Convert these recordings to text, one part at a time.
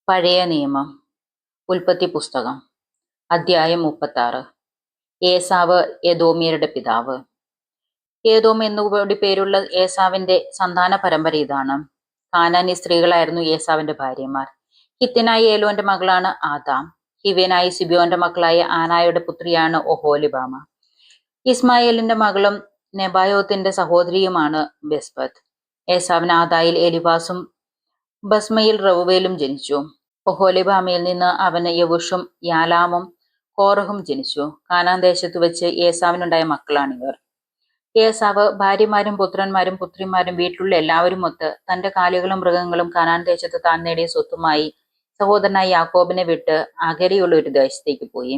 പഴയ നിയമം ഉൽപ്പത്തി പുസ്തകം അധ്യായം 36. ഏസാവ് ഏദോമ്യരുടെ പിതാവ്. ഏദോം എന്നുകൂടി പേരുള്ള ഏസാവിന്റെ സന്താന പരമ്പര ഇതാണ്. കാനാന്യ സ്ത്രീകളായിരുന്നു ഏസാവിന്റെ ഭാര്യമാർ. ഹിത്യനായ ഏലോന്റെ മകളാണ് ആദാം. ഹിവ്യനായ സിബിയോന്റെ മക്കളായ ആനായുടെ പുത്രിയാണ് ഒഹോലിബാമ. ഇസ്മായേലിന്റെ മകളും നെബായോത്തിന്റെ സഹോദരിയുമാണ് ബെസ്ബത്ത്. ഏസാവിന് ആദായിൽ എലിഫാസും ബസ്മയിൽ റവുവേലും ജനിച്ചു. ഒഹോലിബാമയിൽ നിന്ന് അവന് യവുഷും യാലാമും കോറഹും ജനിച്ചു. കാനാൻ ദേശത്തു വെച്ച് ഏസാവിനുണ്ടായ മക്കളാണിവർ. ഏസാവ് ഭാര്യമാരും പുത്രന്മാരും പുത്രിമാരും വീട്ടിലുള്ള എല്ലാവരുമൊത്ത് തന്റെ കാലികളും മൃഗങ്ങളും കാനാൻ ദേശത്ത് താൻ നേടിയ സ്വത്തുമായി സഹോദരനായ യാക്കോബിനെ വിട്ട് അകലെയുള്ള ഒരു ദേശത്തേക്ക് പോയി.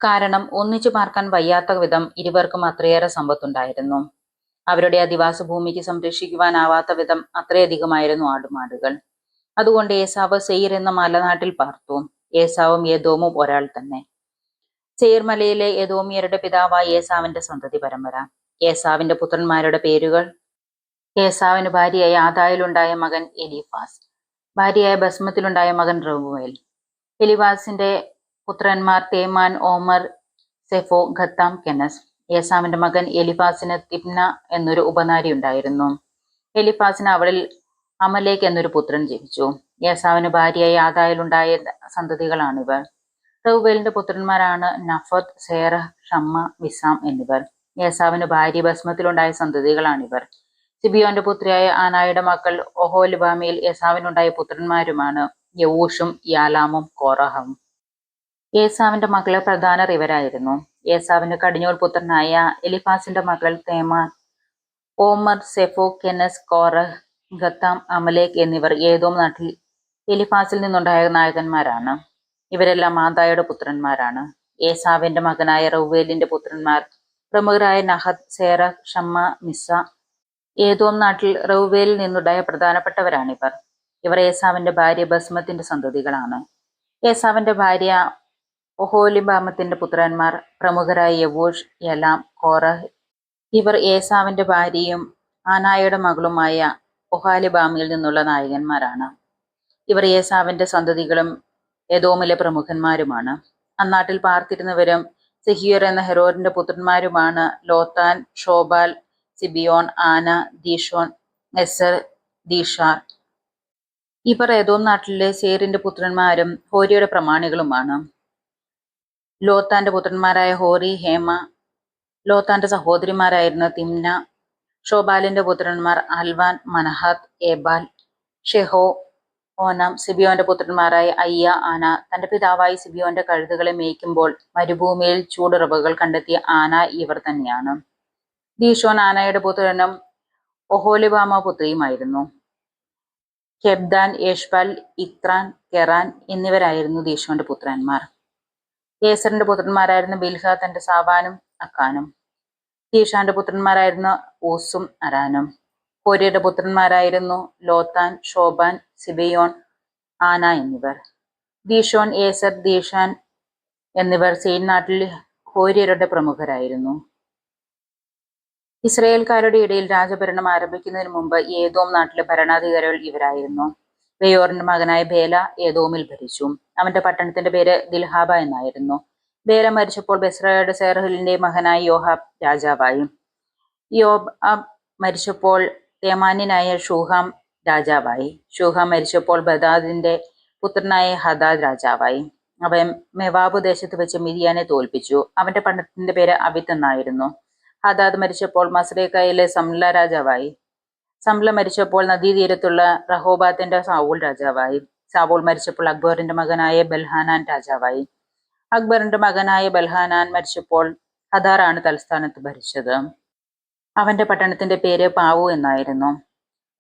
കാരണം ഒന്നിച്ചു പാർക്കാൻ വയ്യാത്ത വിധം ഇരുവർക്കും അത്രയേറെ സമ്പത്തുണ്ടായിരുന്നു. അവരുടെ അധിവാസ ഭൂമിക്ക് സംരക്ഷിക്കുവാനാവാത്ത വിധം അത്രയധികമായിരുന്നു ആടുമാടുകൾ. അതുകൊണ്ട് ഏസാവ് സെയിർ എന്ന മലനാട്ടിൽ പാർത്തു. ഏസാവും ഏദോമും ഒരാൾ തന്നെ. സെയിർ മലയിലെ ഏദോമ്യരുടെ പിതാവായ ഏസാവിന്റെ സന്തതി പരമ്പര. ഏസാവിന്റെ പുത്രന്മാരുടെ പേരുകൾ: ഏസാവിന് ഭാര്യയായ ആദായിലുണ്ടായ മകൻ എലീഫാസ്, ഭാര്യയായ ബസ്മത്തിലുണ്ടായ മകൻ റവുവേൽ. എലീഫാസിന്റെ പുത്രന്മാർ തേമാൻ, ഓമർ, സെഫോ, ഖത്താം, കെനസ്. ഏസാവിന്റെ മകൻ എലീഫാസിന് തിമ്ന എന്നൊരു ഉപനാരി ഉണ്ടായിരുന്നു. എലീഫാസിന് അവളിൽ അമലേക്ക് എന്നൊരു പുത്രൻ ജനിച്ചു. ഏസാവിന് ഭാര്യയായ ആദായിലുണ്ടായ സന്തതികളാണിവർ. റവുവേലിന്റെ പുത്രന്മാരാണ് നഫത്ത്, സേറഹ്, ഷമ്മ, വിസാം എന്നിവർ. ഏസാവിന് ഭാര്യ ബസ്മത്തിലുണ്ടായ സന്തതികളാണിവർ. സിബിയോന്റെ പുത്രിയായ ആനായുടെ മക്കൾ ഒഹോലിബാമയിൽ ഏസാവിനുണ്ടായ പുത്രന്മാരുമാണ് യവൂഷും യാലാമും കോറഹും. ഏസാവിന്റെ മക്കളെ പ്രധാനർ ഇവരായിരുന്നു. ഏസാവിന്റെ കടിഞ്ഞൂൽ പുത്രനായ എലിഫാസിന്റെ മക്കൾ തേമാൻ, ഓമർ, സെഫോ, കെനസ്, കോറഹ്, ഖത്താം, അമലേക്ക് എന്നിവർ ഏദോം നാട്ടിൽ എലിഫാസിൽ നിന്നുണ്ടായ നായകന്മാരാണ്. ഇവരെല്ലാം ആദായുടെ പുത്രന്മാരാണ്. ഏസാവിന്റെ മകനായ റവുവേലിന്റെ പുത്രന്മാർ പ്രമുഖരായ നഹത്ത്, സേറഹ്, ഷമ്മ, മിസ്സ. ഏദോം നാട്ടിൽ റവുവേലിൽ നിന്നുണ്ടായ പ്രധാനപ്പെട്ടവരാണിവർ. ഇവർ ഏസാവിന്റെ ഭാര്യ ബസ്മത്തിന്റെ സന്തതികളാണ്. ഏസാവിന്റെ ഭാര്യ ഒഹോലിബാമത്തിന്റെ പുത്രന്മാർ പ്രമുഖരായ യവൂഷ്, യലാം, കോറഹ്. ഇവർ ഏസാവിന്റെ ഭാര്യയും ആനായുടെ മകളുമായ ഒഹോലിബാമയിൽ നിന്നുള്ള നായകന്മാരാണ്. ഇവർ ഏസാവിന്റെ സന്തതികളും ഏദോമിലെ പ്രമുഖന്മാരുമാണ്. അന്നാട്ടിൽ പാർത്തിരുന്നവരും സെഹിയോർ എന്ന ഹെരോരിന്റെ പുത്രന്മാരുമാണ് ലോത്താൻ, ഷോബാൽ, സിബിയോൻ, ആന, ദീഷോൻ, എസർ, ദീഷാർ. ഇവർ ഏദോം നാട്ടിലെ സേറിന്റെ പുത്രന്മാരും ഹോരിയുടെ പ്രമാണികളുമാണ്. ലോത്താന്റെ പുത്രന്മാരായ ഹോരി, ഹേമ. ലോത്താന്റെ സഹോദരിമാരായിരുന്ന തിമ്ന. ഷോബാലിന്റെ പുത്രന്മാർ അൽവാൻ, മനഹാത്ത്, ഏബാൽ, ഷെഹോ, ഓനാം. സിബിയോന്റെ പുത്രന്മാരായ അയ്യ, ആന. തന്റെ പിതാവായി സിബിയോന്റെ കഴുതുകളെ മേയ്ക്കുമ്പോൾ മരുഭൂമിയിൽ ചൂടുറവുകൾ കണ്ടെത്തിയ ആന ഇവർ തന്നെയാണ്. ദീഷോൻ ആനയുടെ പുത്രനും ഒഹോലിബാമ പുത്രിയുമായിരുന്നു. കെബ്ദാൻ, ഏഷ്ബാൽ, ഇത്രാൻ, കെറാൻ എന്നിവരായിരുന്നു ദീഷോന്റെ പുത്രന്മാർ. ഏസറിന്റെ പുത്രന്മാരായിരുന്ന ബിൽഹാത്തന്റെ സാവാനും അക്കാനും. ദീഷാന്റെ പുത്രന്മാരായിരുന്ന ഊസും അരാനും. ഹോരിയുടെ പുത്രന്മാരായിരുന്നു ലോത്താൻ, ഷോബാൻ, സിബിയോൻ, ആന എന്നിവർ. ദീഷോൻ, ഏസർ, ദീഷാൻ എന്നിവർ സെയിർ നാട്ടിൽ ഹോര്യരുടെ പ്രമുഖരായിരുന്നു. ഇസ്രായേൽക്കാരുടെ ഇടയിൽ രാജഭരണം ആരംഭിക്കുന്നതിന് മുമ്പ് ഏദോം നാട്ടിലെ ഭരണാധികാരികൾ ഇവരായിരുന്നു. ബെയോറിന്റെ മകനായ ബേല ഏദോമിൽ ഭരിച്ചു. അവന്റെ പട്ടണത്തിന്റെ പേര് ദിൽഹാബ എന്നായിരുന്നു. ബേല മരിച്ചപ്പോൾ ബെസ്രയുടെ സേറഹിലിന്റെ മകനായ യോഹാബ് രാജാവായി. യോബാബ് മരിച്ചപ്പോൾ തേമാന്യനായ ഷൂഹാം രാജാവായി. ഷൂഹാം മരിച്ചപ്പോൾ ബദാദിന്റെ പുത്രനായ ഹദാദ് രാജാവായി. അവൻ മെവാബ് ദേശത്ത് വെച്ച് മിദിയാനെ തോൽപ്പിച്ചു. അവന്റെ പട്ടണത്തിന്റെ പേര് അവിത്ത് എന്നായിരുന്നു. ഹദാദ് മരിച്ചപ്പോൾ മസ്രേക്കയിലെ സംല രാജാവായി. സംല മരിച്ചപ്പോൾ നദീതീരത്തുള്ള റഹോബാത്തിന്റെ സാവൂൾ രാജാവായി. സാവൂൾ മരിച്ചപ്പോൾ അക്ബറിന്റെ മകനായ ബൽഹാനാൻ രാജാവായി. അക്ബറിന്റെ മകനായ ബൽഹാനാൻ മരിച്ചപ്പോൾ ഹദാറാണ് തലസ്ഥാനത്ത് ഭരിച്ചത്. അവന്റെ പട്ടണത്തിന്റെ പേര് പാവു എന്നായിരുന്നു.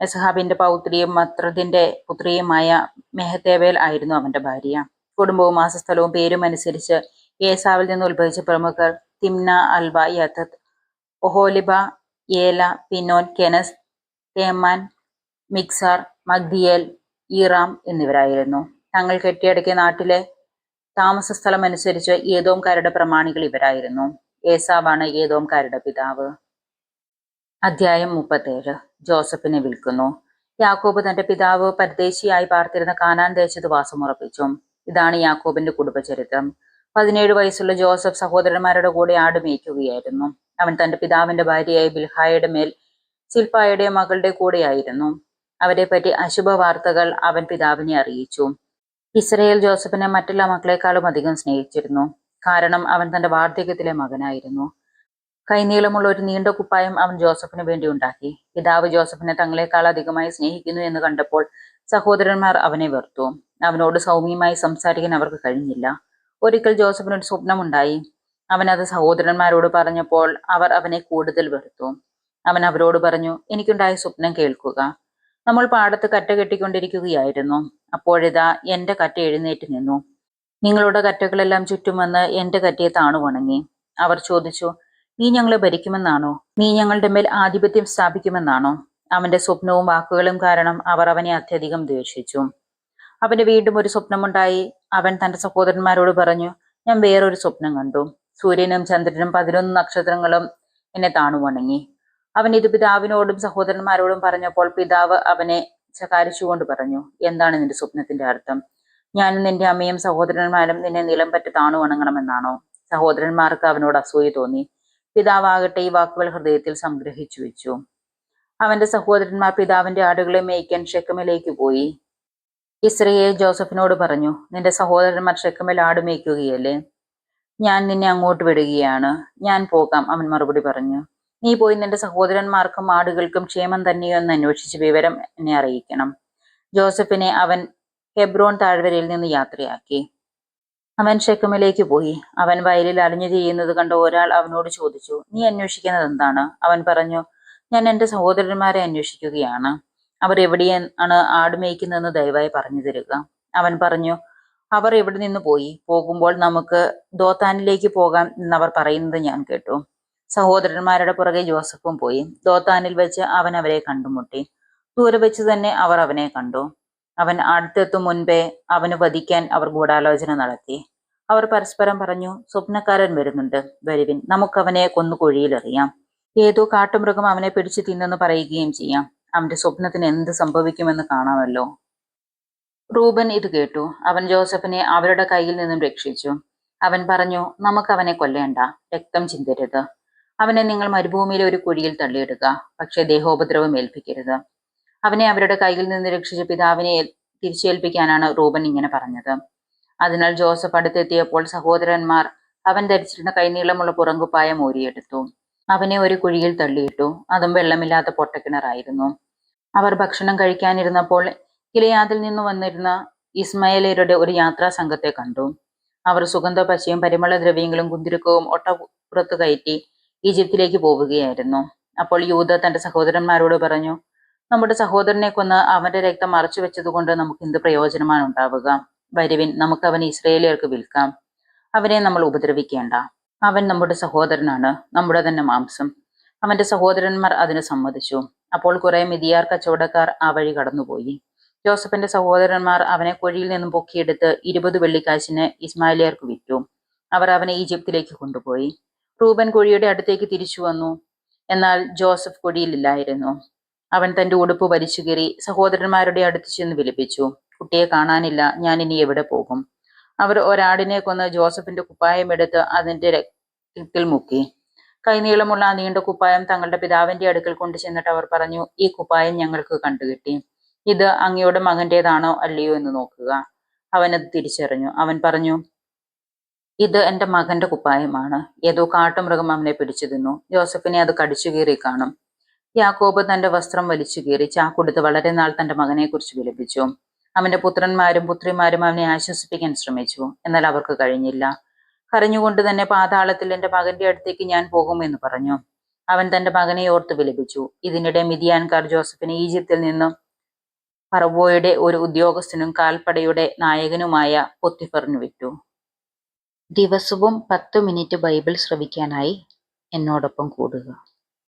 എസ്ഹാബിന്റെ പൗത്രിയും മത്രദിന്റെ പുത്രിയുമായ മെഹത്തേവേൽ ആയിരുന്നു അവന്റെ ഭാര്യ. കുടുംബവും മാസസ്ഥലവും പേരും അനുസരിച്ച് ഏസാവിൽ നിന്ന് ഉത്ഭവിച്ച പ്രമുഖർ തിമ്ന, അൽവ, യഥത്ത്, ഒഹോലിബ, ഏല, പിനോൻ, കെനസ്, തേമാൻ, മിക്സാർ, മഗ്ദിയേൽ, ഈറാം എന്നിവരായിരുന്നു. തങ്ങൾ കെട്ടിയടക്കിയ നാട്ടിലെ താമസസ്ഥലം അനുസരിച്ച് ഏദോംകാരുടെ പ്രമാണികൾ ഇവരായിരുന്നു. ഏസാവാണ് ഏദോംകാരുടെ പിതാവ്. അധ്യായം 37. ജോസഫിനെ വിൽക്കുന്നു. യാക്കോബ് തന്റെ പിതാവ് പരദേശിയായി പാർത്തിരുന്ന കാനാൻ ദേശത്ത് വാസമുറപ്പിച്ചു. ഇതാണ് യാക്കോബിന്റെ കുടുംബചരിത്രം. 17 വയസ്സുള്ള ജോസഫ് സഹോദരന്മാരുടെ കൂടെ ആട് മേയ്ക്കുകയായിരുന്നു. അവൻ തന്റെ പിതാവിന്റെ ഭാര്യയായ ബിൽഹായുടെ മേൽ സിൽപായുടെ മകളുടെ കൂടെയായിരുന്നു. അവരെപ്പറ്റി അശുഭ വാർത്തകൾ അവൻ പിതാവിനെ അറിയിച്ചു. ഇസ്രയേൽ ജോസഫിനെ മറ്റുള്ള മക്കളെക്കാളും അധികം സ്നേഹിച്ചിരുന്നു. കാരണം അവൻ തന്റെ വാർദ്ധക്യത്തിലെ മകനായിരുന്നു. കൈനീളമുള്ള ഒരു നീണ്ട കുപ്പായം അവൻ ജോസഫിന് വേണ്ടി ഉണ്ടാക്കി. പിതാവ് ജോസഫിനെ തങ്ങളെക്കാൾ അധികമായി സ്നേഹിക്കുന്നു എന്ന് കണ്ടപ്പോൾ സഹോദരന്മാർ അവനെ വെറുത്തു. അവനോട് സൗമ്യമായി സംസാരിക്കാൻ അവർക്ക് കഴിഞ്ഞില്ല. ഒരിക്കൽ ജോസഫിനൊരു സ്വപ്നമുണ്ടായി. അവൻ അത് സഹോദരന്മാരോട് പറഞ്ഞപ്പോൾ അവർ അവനെ കൂടുതൽ വെറുത്തു. അവൻ അവരോട് പറഞ്ഞു, എനിക്കുണ്ടായ സ്വപ്നം കേൾക്കുക. നമ്മൾ പാടത്ത് കറ്റ കെട്ടിക്കൊണ്ടിരിക്കുകയായിരുന്നു. അപ്പോഴിതാ എന്റെ കറ്റ എഴുന്നേറ്റ് നിന്നു. നിങ്ങളുടെ കറ്റകളെല്ലാം ചുറ്റും വന്ന് എന്റെ കറ്റയെ താണു വണങ്ങി. അവർ ചോദിച്ചു, നീ ഞങ്ങളെ ഭരിക്കുമെന്നാണോ? നീ ഞങ്ങളുടെ മേൽ ആധിപത്യം സ്ഥാപിക്കുമെന്നാണോ? അവന്റെ സ്വപ്നവും വാക്കുകളും കാരണം അവർ അവനെ അത്യധികം ദ്വേഷിച്ചു. അവന് വീണ്ടും ഒരു സ്വപ്നമുണ്ടായി. അവൻ തന്റെ സഹോദരന്മാരോട് പറഞ്ഞു, ഞാൻ വേറൊരു സ്വപ്നം കണ്ടു. സൂര്യനും ചന്ദ്രനും 11 നക്ഷത്രങ്ങളും എന്നെ താണു വണങ്ങി. അവൻ ഇത് പിതാവിനോടും സഹോദരന്മാരോടും പറഞ്ഞപ്പോൾ പിതാവ് അവനെ ശകാരിച്ചുകൊണ്ട് പറഞ്ഞു, എന്താണ് നിന്റെ സ്വപ്നത്തിന്റെ അർത്ഥം? ഞാനും നിന്റെ അമ്മയും സഹോദരന്മാരും നിന്നെ നിലം പറ്റി താണു വണങ്ങണമെന്നാണോ? സഹോദരന്മാർക്ക് അവനോട് അസൂയ തോന്നി. പിതാവാകട്ടെ ഈ വാക്കുകൾ ഹൃദയത്തിൽ സംഗ്രഹിച്ചു വെച്ചു. അവന്റെ സഹോദരന്മാർ പിതാവിന്റെ ആടുകളെ മേയ്ക്കാൻ ഷെക്കമിലേക്ക് പോയി. ഇസ്രയേൽ ജോസഫിനോട് പറഞ്ഞു, നിന്റെ സഹോദരന്മാർ ഷെക്കമിൽ ആട് മേയ്ക്കുകയല്ലേ? ഞാൻ നിന്നെ അങ്ങോട്ട് വിടുകയാണ്. ഞാൻ പോകാം, അവൻ മറുപടി പറഞ്ഞു. നീ പോയി നിന്റെ സഹോദരന്മാർക്കും ആടുകൾക്കും ക്ഷേമം തന്നെയോ എന്ന് അന്വേഷിച്ച് വിവരം എന്നെ അറിയിക്കണം. ജോസഫിനെ അവൻ ഹെബ്രോൻ താഴ്വരയിൽ നിന്ന് യാത്രയാക്കി. അവൻ ഷെക്കമിലേക്ക് പോയി. അവൻ വയലിൽ അലഞ്ഞു ചെയ്യുന്നത് കണ്ട ഒരാൾ അവനോട് ചോദിച്ചു, നീ അന്വേഷിക്കുന്നത് എന്താണ്? അവൻ പറഞ്ഞു, ഞാൻ എന്റെ സഹോദരന്മാരെ അന്വേഷിക്കുകയാണ്. അവർ എവിടെയാണ് ആട് മേയ്ക്കുന്നതെന്ന് ദയവായി പറഞ്ഞു തരിക. അവൻ പറഞ്ഞു, അവർ എവിടെ നിന്ന് പോയി? പോകുമ്പോൾ നമുക്ക് ദോത്താനിലേക്ക് പോകാം എന്നവർ പറയുന്നത് ഞാൻ കേട്ടു. സഹോദരന്മാരുടെ പുറകെ ജോസഫും പോയി. ദോത്താനിൽ വെച്ച് അവൻ അവരെ കണ്ടുമുട്ടി. ദൂരെ വെച്ച് തന്നെ അവർ അവനെ കണ്ടു. അവൻ അടുത്തെത്തും മുൻപേ അവന് വധിക്കാൻ അവർ ഗൂഢാലോചന നടത്തി. അവർ പരസ്പരം പറഞ്ഞു, സ്വപ്നക്കാരൻ വരുന്നുണ്ട്, വരുവിൻ, നമുക്കവനെ കൊന്നു കുഴിയിലെറിയാം. ഏതോ കാട്ടുമൃഗം അവനെ പിടിച്ചു തിന്നെന്ന് പറയുകയും ചെയ്യാം. അവന്റെ സ്വപ്നത്തിന് എന്ത് സംഭവിക്കുമെന്ന് കാണാമല്ലോ. റൂബൻ ഇത് കേട്ടു. അവൻ ജോസഫിനെ അവരുടെ കയ്യിൽ നിന്നും രക്ഷിച്ചു. അവൻ പറഞ്ഞു, നമുക്കവനെ കൊല്ലേണ്ട, രക്തം ചിന്തരുത്. അവനെ നിങ്ങൾ മരുഭൂമിയിലെ ഒരു കുഴിയിൽ തള്ളിയിടുക, പക്ഷെ ദേഹോപദ്രവം ഏൽപ്പിക്കരുത്. അവനെ അവരുടെ കയ്യിൽ നിന്ന് രക്ഷിച്ച പിതാവിനെ തിരിച്ചേൽപ്പിക്കാനാണ് റൂബൻ ഇങ്ങനെ പറഞ്ഞത്. അതിനാൽ ജോസഫ് അടുത്തെത്തിയപ്പോൾ സഹോദരന്മാർ അവൻ ധരിച്ചിരുന്ന കൈനീളമുള്ള പുറങ്കുപ്പായം ഊരിയെടുത്തു. അവനെ ഒരു കുഴിയിൽ തള്ളിയിട്ടു. അതും വെള്ളമില്ലാത്ത പൊട്ടക്കിണറായിരുന്നു. അവർ ഭക്ഷണം കഴിക്കാനിരുന്നപ്പോൾ ഗിലെയാദിൽ നിന്ന് വന്നിരുന്ന ഇസ്മായേല്യരുടെ ഒരു യാത്രാ സംഘത്തെ കണ്ടു. അവർ സുഗന്ധ പശയും പരിമള ദ്രവ്യങ്ങളും കുന്തിരുക്കവും ഒട്ടപ്പുറത്ത് കയറ്റി ഈജിപ്തിലേക്ക് പോവുകയായിരുന്നു. അപ്പോൾ യൂദ തന്റെ സഹോദരന്മാരോട് പറഞ്ഞു, നമ്മുടെ സഹോദരനെ കൊന്ന് അവന്റെ രക്തം മറച്ചു വെച്ചതുകൊണ്ട് നമുക്ക് എന്ത് പ്രയോജനമാണ് ഉണ്ടാവുക? വരുവിൻ, നമുക്ക് അവനെ ഇസ്രയേലിയർക്ക് വിൽക്കാം. അവനെ നമ്മൾ ഉപദ്രവിക്കേണ്ട. അവൻ നമ്മുടെ സഹോദരനാണ്, നമ്മുടെ തന്നെ മാംസം. അവന്റെ സഹോദരന്മാർ അതിന് സമ്മതിച്ചു. അപ്പോൾ കുറെ മിതിയാർ കച്ചവടക്കാർ ആ വഴി കടന്നുപോയി. ജോസഫിന്റെ സഹോദരന്മാർ അവനെ കുഴിയിൽ നിന്നും പൊക്കിയെടുത്ത് 20 വെള്ളിക്കാശിന് ഇസ്മായിലിയർക്ക് വിറ്റു. അവർ അവനെ ഈജിപ്തിലേക്ക് കൊണ്ടുപോയി. റൂബൻ കുഴിയുടെ അടുത്തേക്ക് തിരിച്ചു വന്നു. എന്നാൽ ജോസഫ് കുഴിയിലില്ലായിരുന്നു. അവൻ തന്റെ ഉടുപ്പ് വലിച്ചു കീറി സഹോദരന്മാരുടെ അടുത്ത് ചെന്ന് വിലപിച്ചു, കുട്ടിയെ കാണാനില്ല, ഞാൻ ഇനി എവിടെ പോകും? അവർ ഒരാടിനെ കൊന്ന് ജോസഫിന്റെ കുപ്പായം എടുത്ത് അതിന്റെ രക്തത്തിൽ മുക്കി. കൈനീളമുള്ള ആ നീണ്ട കുപ്പായം തങ്ങളുടെ പിതാവിന്റെ അടുക്കൽ കൊണ്ടു ചെന്നിട്ട് അവർ പറഞ്ഞു, ഈ കുപ്പായം ഞങ്ങൾക്ക് കണ്ടുകിട്ടി. ഇത് അങ്ങയുടെ മകന്റേതാണോ അല്ലയോ എന്ന് നോക്കുക. അവൻ അത് തിരിച്ചറിഞ്ഞു. അവൻ പറഞ്ഞു, ഇത് എന്റെ മകന്റെ കുപ്പായമാണ്. ഏതോ കാട്ടുമൃഗം അവനെ പിടിച്ചു തിന്നു. ജോസഫിനെ അത് കടിച്ചു കീറി കാണും. യാക്കോബ് തന്റെ വസ്ത്രം വലിച്ചു കീറി ചാക്കൊടുത്ത് വളരെ നാൾ തന്റെ മകനെ കുറിച്ച് വിലപിച്ചു. അവന്റെ പുത്രന്മാരും പുത്രിമാരും അവനെ ആശ്വസിപ്പിക്കാൻ ശ്രമിച്ചു. എന്നാൽ അവർക്ക് കഴിഞ്ഞില്ല. കരഞ്ഞുകൊണ്ട് തന്നെ പാതാളത്തിൽ എന്റെ മകന്റെ അടുത്തേക്ക് ഞാൻ പോകുമെന്ന് പറഞ്ഞു. അവൻ തന്റെ മകനെ ഓർത്ത് വിലപിച്ചു. ഇതിനിടെ മിദിയാൻകാർ ജോസഫിനെ ഈജിപ്തിൽ നിന്നും ഫറവോയുടെ ഒരു ഉദ്യോഗസ്ഥനും കാൽപ്പടയുടെ നായകനുമായ പൊത്തിഫറിന് വിറ്റു. ദിവസവും 10 മിനിറ്റ് ബൈബിൾ ശ്രവിക്കാനായി എന്നോടൊപ്പം കൂടുക.